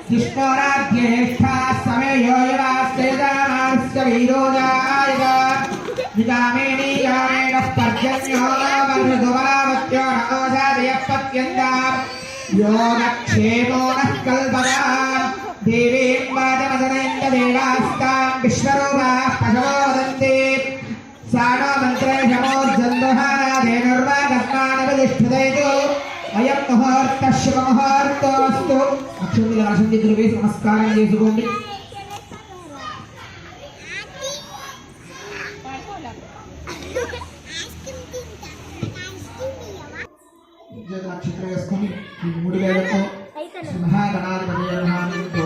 शिष्टोराज्येष्ठा समेयो यवास्तेदानास्य वीरोजायग निजामेनी यामेन पर्जन्यो वर्धुवरावत्यो नोजादयः पत्यन्ता योगक्षेमो नः कल्पदा देवीं वादमदनयन्त देवास्तां विश्वरूपाः पशवो वदन्ति सानो मन्त्रे शमोर्जन्दुहाराधेनुर्वागस्मानविधिष्ठुदैतु अयं मुहूर्तः शुभमुहूर्तोऽस्तु अक्षुण्णि राशन्ति ध्रुवे नमस्कारं చేసుకోండి నక్షత్రం వేసుకొని ఈ మూడు వేలతో సింహాగణాధిపతి నమఃతో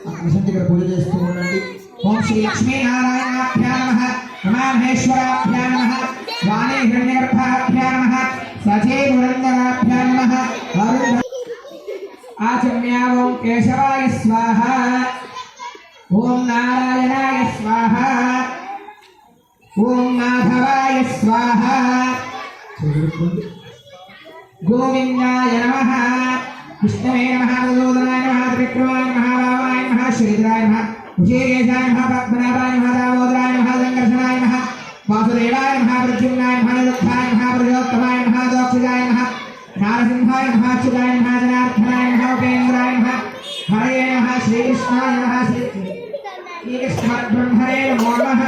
అక్షంతికర పూజ చేస్తూ ఉండండి. ఓం శ్రీ లక్ష్మీనారాయణాభ్యాం నమః మహామహేశ్వరాభ్యాం నమః వాణీ హిరణ్యగర్భాభ్యాం నమః సచే పురందరాభ్యాం నమః ఆచమ్య ఓం కేశవాయ స్వాహ ఓం నారాయణాయ స్వాహ ఓం మాధవాయ స్వాహ गोविंदाय नमः विष्णवे नमः मधुसूदनाय नमः त्रिविक्रमाय नमः वामनाय नमः श्रीधराय नमः कुशेकेशाय नमः पद्मनाभाय नमः दामोदराय नमः संकर्षणाय नमः वासुदेवाय नमः प्रद्युम्नाय नमः निरुद्धाय नमः प्रजोत्तमाय नमः दोक्षजाय नमः नारसिंहाय नमः अच्युताय नमः जनार्दनाय नमः उपेन्द्राय नमः हरये नमः श्रीकृष्णाय नमः श्रीकृष्णब्रह्मणे नमो नमः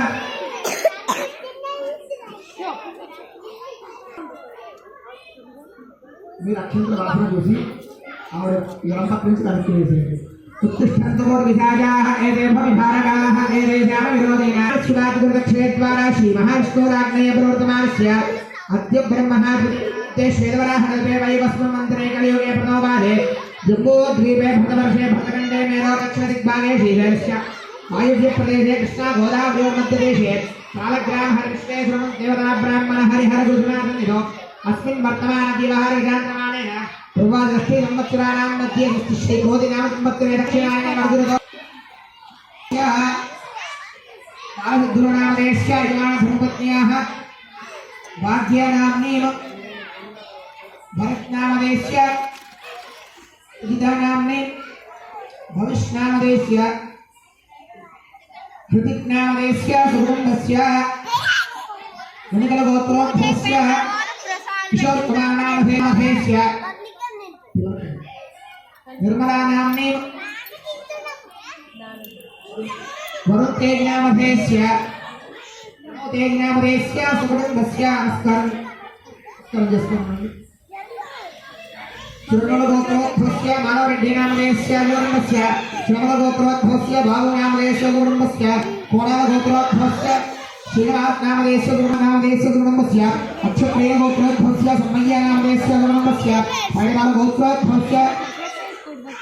మీరు అక్షంతల వాసన చూసి ఆవిడ ఇదంతా నుంచి కనెక్ట్ చేసేయండి. उत्तिष्ठन्तोर्विधायाः एतेभ्य विभारकाः एतेषां विरोधिनः सुराजगुरुदक्षिणेद्वारा श्रीमहाविष्णोराज्ञया प्रवर्तमानस्य अद्य ब्रह्मणाद्विते श्वेतवराहकल्पे वैवस्वं मन्त्रे कलियुगे प्रथमपादे जम्बूद्वीपे भरतवर्षे भरतखण्डे मेरो दक्षिणदिग्भागे श्रीशैलस्य वायुव्यप्रदेशे कृष्णागोदावरीमध्यदेशे कालग्रामहरिकृष्णेश्वरं देवता ब्राह्मण हरिहरगुरुनाथनिधो अस्मिन् वर्तमानजीवहारिजान्तमानेन पूर्वादृष्टि संवत्सराणां मध्ये श्री गोदिनाम संवत्सरे दक्षिणायने वर्धुरतो कालसिद्धुरनामदेश्य यजमानधर्मपत्न्याः भाग्यनाम्नीं भरतनामदेश्य उदितानाम्नीं भविष्यनामदेश्य हृतिक्नामदेश्य सुकुटुम्बस्य मणिकलगोत्रोद्भवस्य किशोरकुमारनामधेस्य निर्मला नाम्नी वरुणतेजनामधेस्य सुकुटुम्बस्य श्रीमलगोत्रोद्भवस्य मानवरेड्डिनामधेस्य कुटुम्बस्य श्रीमलगोत्रोद्भवस्य बाबुनामधेस्य कुटुम्बस्य कोणालगोत्रोद्भवस्य श्रीनाथनामधेस्य कुटुम्बस्य अक्षप्रियगोत्रोद्भवस्य सम्मय्यनामधेस्य कुटुम्बस्य हरिमालगोत्रोद्भवस्य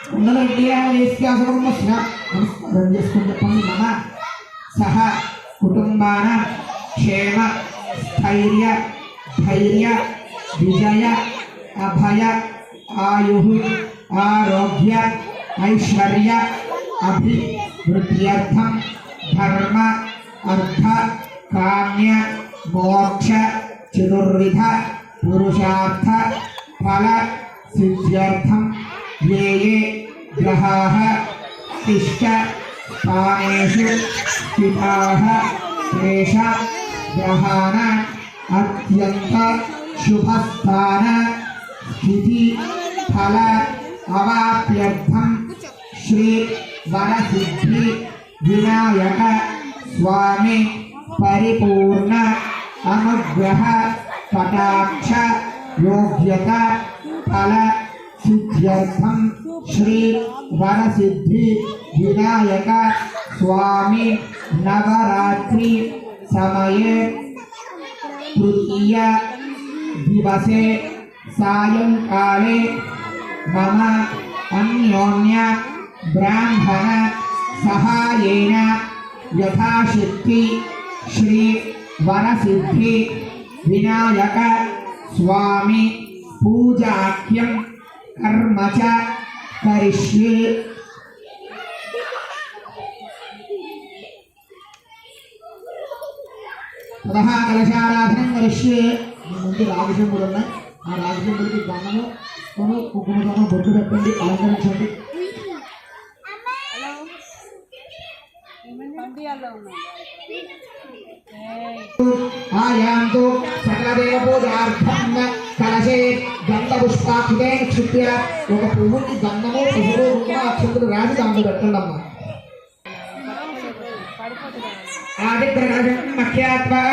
कुण्डलरेड्डिनामधेस्य कुटुम्बस्य मम सह कुटुम्बानां क्षेम स्थैर्य धैर्य विजय अभय आयुः आरोग्य ऐश्वर्य अभिवृद्ध्यर्थं धर्म अर्थ काम्य मोक्ष चतुर्विध पुरुषार्थ फल सिद्ध्यर्थं ये ये ग्रहाः तिष्ठ स्थानेषु स्थिताः तेषां ग्रहाणाम् अत्यन्त शुभस्थान स्थिति फल अवाप्यर्थं श्री वरसिद्धि विनायक स्वामी परिपूर्ण अनुग्रह कटाक्ष योग्यता फल सिद्ध्यर्थं श्री वरसिद्धि विनायक स्वामी नवरात्रि समये तृतीय दिवसे सायंकाले मम अन्योन्य ब्राह्मण सहायेन यथाशक्ति श्री वरसिद्धि विनायक स्वामी पूजाख्यं कर्म च करिष्ये। ततः कलशाराधनं करिष्ये। ముందు రాజశంకుడు ఉన్నాయి, ఆ రాజశంకుడికి దండము కుంకుమతోనూ బొట్టు పెట్టండి, అలంకరించండి. ఆయాంతు సకలదేవ పూజార్థం కలశే గంధపుష్పాక్షితే నిక్షిప్య ఒక పువ్వుకి గంధము పువ్వులు కుంకుమ అక్షంతులు రాసి దాంట్లో పెట్టండి అమ్మా. ఆదిత్య మఖ్యాత్వా